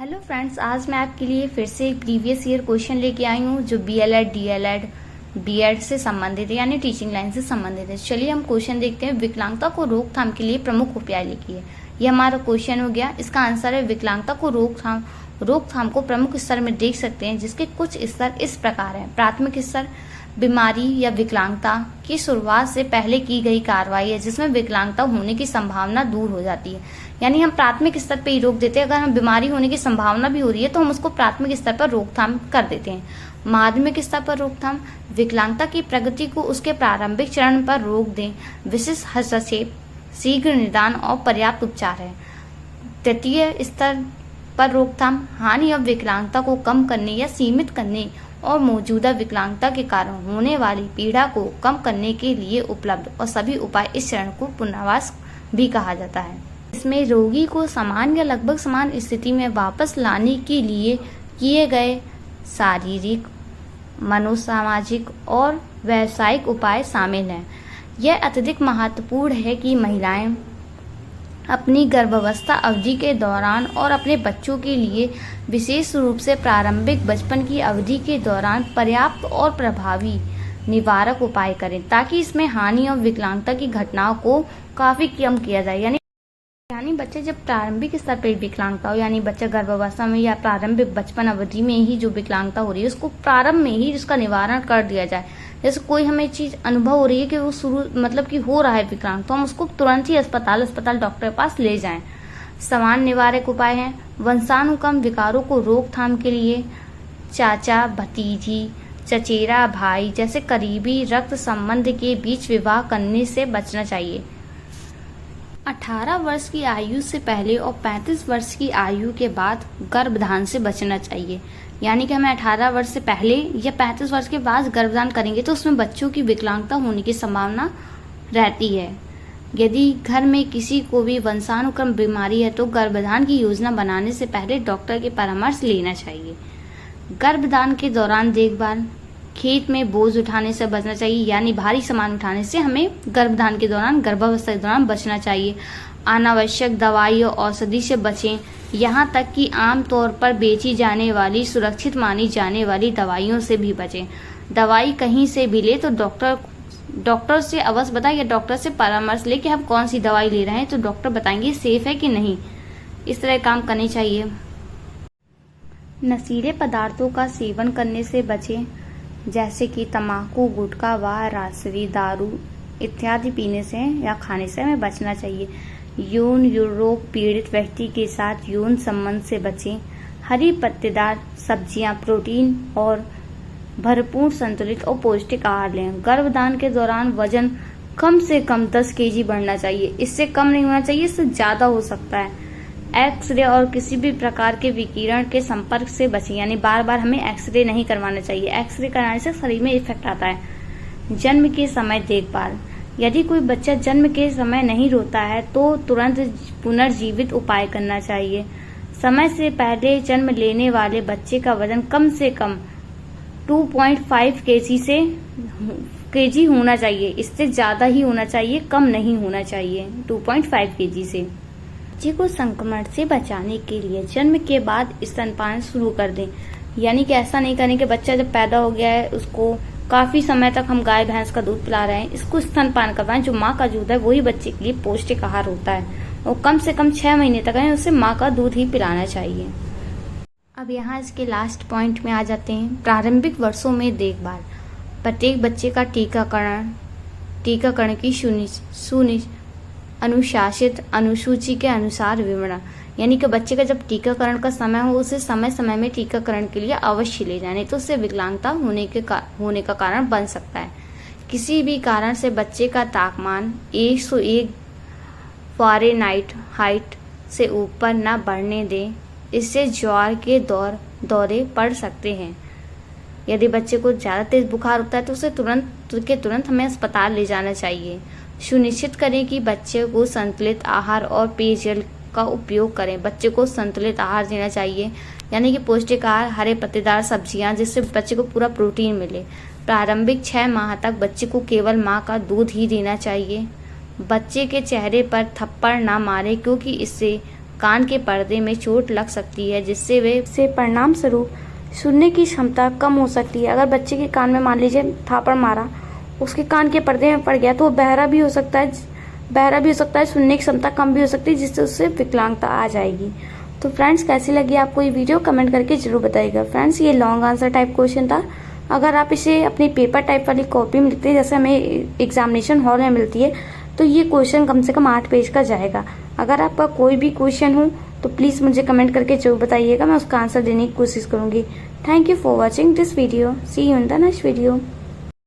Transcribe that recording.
Hello friends, आज मैं आपके लिए फिर से एक प्रीवियस ईयर क्वेश्चन लेके आई हूँ जो बीएलएड, डीएलएड, बीएड से संबंधित है, यानी टीचिंग लाइन से संबंधित है। चलिए हम क्वेश्चन देखते हैं। विकलांगता को रोकथाम के लिए प्रमुख उपाय लिखिए। ये हमारा क्वेश्चन हो गया। इसका आंसर है विकलांगता को रोकथाम को प्रमुख स्तर में देख सकते हैं, जिसके कुछ स्तर इस प्रकार है। प्राथमिक स्तर बीमारी या विकलांगता की शुरुआत से पहले की गई कार्रवाई है, जिसमें विकलांगता होने की संभावना दूर हो जाती है। यानी हम प्राथमिक स्तर पे ही रोक देते हैं। अगर हम बीमारी होने की संभावना भी हो रही है तो हम उसको प्राथमिक स्तर पर रोकथाम कर देते हैं। माध्यमिक स्तर पर रोकथाम विकलांगता की प्रगति को उसके प्रारंभिक चरण पर रोक दें। विशिष्ट हस्तक्षेप, शीघ्र निदान और पर्याप्त उपचार है। तृतीय स्तर पर रोकथाम हानि और विकलांगता को कम करने या सीमित करने और मौजूदा विकलांगता के कारण होने वाली पीड़ा को कम करने के लिए उपलब्ध और सभी उपाय। इस चरण को पुनर्वास भी कहा जाता है। इसमें रोगी को समान या लगभग समान स्थिति में वापस लाने के लिए किए गए शारीरिक, मनोसामाजिक और व्यावसायिक उपाय शामिल हैं। यह अत्यधिक महत्वपूर्ण है कि महिलाएं अपनी गर्भावस्था अवधि के दौरान और अपने बच्चों के लिए विशेष रूप से प्रारंभिक बचपन की अवधि के दौरान पर्याप्त और प्रभावी निवारक उपाय करें, ताकि इसमें हानि और विकलांगता की घटनाओं को काफी कम किया जाए। यानी बच्चे जब प्रारंभिक स्तर पर विकलांगता हो, यानी बच्चा गर्भावस्था में या प्रारंभिक बचपन अवधि में ही जो विकलांगता हो रही है उसको प्रारंभ में ही उसका निवारण कर दिया जाए। जैसे कोई हमें चीज अनुभव हो रही है कि वो शुरू कि हो रहा है विकलांग, तो हम उसको तुरंत ही अस्पताल डॉक्टर के पास ले जाएं। समान निवारक उपाय हैं। वंशानुक्रम विकारों को रोकथाम के लिए चाचा, भतीजी, चचेरा भाई जैसे करीबी रक्त संबंध के बीच विवाह करने से बचना चाहिए। 18 वर्ष की आयु से पहले और 35 वर्ष की आयु के बाद गर्भधान से बचना चाहिए। यानी कि हमें 18 वर्ष से पहले या 35 वर्ष के बाद गर्भधान करेंगे तो उसमें बच्चों की विकलांगता होने की संभावना रहती है। यदि घर में किसी को भी वंशानुक्रम बीमारी है तो गर्भधान की योजना बनाने से पहले डॉक्टर के परामर्श लेना चाहिए। गर्भधान के दौरान देखभाल, खेत में बोझ उठाने से बचना चाहिए, यानी भारी सामान उठाने से हमें गर्भधान के दौरान, गर्भावस्था के दौरान बचना चाहिए। अनावश्यक दवाई और औषधि से बचें, यहाँ तक कि आमतौर पर बेची जाने वाली सुरक्षित मानी जाने वाली दवाइयों से भी बचें। दवाई कहीं से भी ले तो डॉक्टर से अवश्य बताएं या डॉक्टर से परामर्श ले कि हम कौन सी दवाई ले रहे हैं, तो डॉक्टर बताएंगे सेफ है कि नहीं। इस तरह काम करने चाहिए। नशीले पदार्थों का सेवन करने से बचें, जैसे कि तम्बाकू, गुटखा व रासरी, दारू इत्यादि पीने से या खाने से हमें बचना चाहिए। यौन रोग पीड़ित व्यक्ति के साथ यौन संबंध से बचें। हरी पत्तेदार सब्जियां, प्रोटीन और भरपूर संतुलित और पौष्टिक आहार लें। गर्भधान के दौरान वजन कम से कम 10 केजी बढ़ना चाहिए। इससे कम नहीं होना चाहिए, इससे ज्यादा हो सकता है। एक्सरे और किसी भी प्रकार के विकिरण के संपर्क से बचें, यानी बार बार हमें एक्सरे नहीं करवाना चाहिए। एक्सरे कराने से शरीर में इफेक्ट आता है। जन्म के समय देखभाल, यदि कोई बच्चा जन्म के समय नहीं रोता है तो तुरंत पुनर्जीवित उपाय करना चाहिए। समय से पहले जन्म लेने वाले बच्चे का वजन कम से कम 2.5 केजी होना चाहिए। इससे ज्यादा ही होना चाहिए, कम नहीं होना चाहिए 2.5 केजी से। बच्चे को संक्रमण से बचाने के लिए जन्म के बाद स्तनपान शुरू कर दें। यानी कि ऐसा नहीं करें कि बच्चा जब पैदा हो गया है उसको काफी समय तक हम गाय भैंस का दूध पिला रहे हैं। इसको स्तनपान करवाएं। जो माँ का दूध है वही बच्चे के लिए पौष्टिक आहार होता है, और कम से कम 6 महीने तक है उसे माँ का दूध ही पिलाना चाहिए। अब यहाँ इसके लास्ट पॉइंट में आ जाते हैं। प्रारंभिक वर्षों में देखभाल, प्रत्येक बच्चे का टीकाकरण की अनुशासित अनुसूची के अनुसार विवरण, यानी कि बच्चे का जब टीकाकरण का समय हो उसे समय समय में टीकाकरण के लिए अवश्य ले जाने, तो उससे विकलांगता होने का कारण बन सकता है। किसी भी कारण से बच्चे का तापमान 101 फ़ारेनहाइट से ऊपर न बढ़ने दें, इससे ज्वर के दौरे पड़ सकते हैं। यदि बच्चे को ज़्यादा तेज बुखार होता है तो उसे तुरंत हमें अस्पताल ले जाना चाहिए। सुनिश्चित करें कि बच्चे को संतुलित आहार और पेयजल का उपयोग करें। बच्चे को संतुलित आहार देना चाहिए, यानी कि पौष्टिक आहार, हरे पत्तेदार सब्जियां, जिससे बच्चे को पूरा प्रोटीन मिले। प्रारंभिक 6 माह तक बच्चे को केवल माँ का दूध ही देना चाहिए। बच्चे के चेहरे पर थप्पड़ ना मारें, क्योंकि इससे कान के पर्दे में चोट लग सकती है, जिससे वे से परिणाम स्वरूप सुनने की क्षमता कम हो सकती है। अगर बच्चे के कान में मान लीजिए थापड़ मारा, उसके कान के पर्दे में पड़ गया तो वो बहरा भी हो सकता है, सुनने की क्षमता कम भी हो सकती है, जिससे उससे विकलांगता आ जाएगी। तो फ्रेंड्स, कैसी लगी आपको ये वीडियो कमेंट करके जरूर बताइएगा। फ्रेंड्स, ये लॉन्ग आंसर टाइप क्वेश्चन था। अगर आप इसे अपनी पेपर टाइप वाली कॉपी में लिखते हैं, जैसे हमें एग्जामिनेशन हॉल में मिलती है, तो ये क्वेश्चन कम से कम 8 पेज का जाएगा। अगर आपका कोई भी क्वेश्चन हो तो प्लीज़ मुझे कमेंट करके जरूर बताइएगा, मैं उसका आंसर देने की कोशिश करूंगी। Thank you for watching this video. See you in the next video.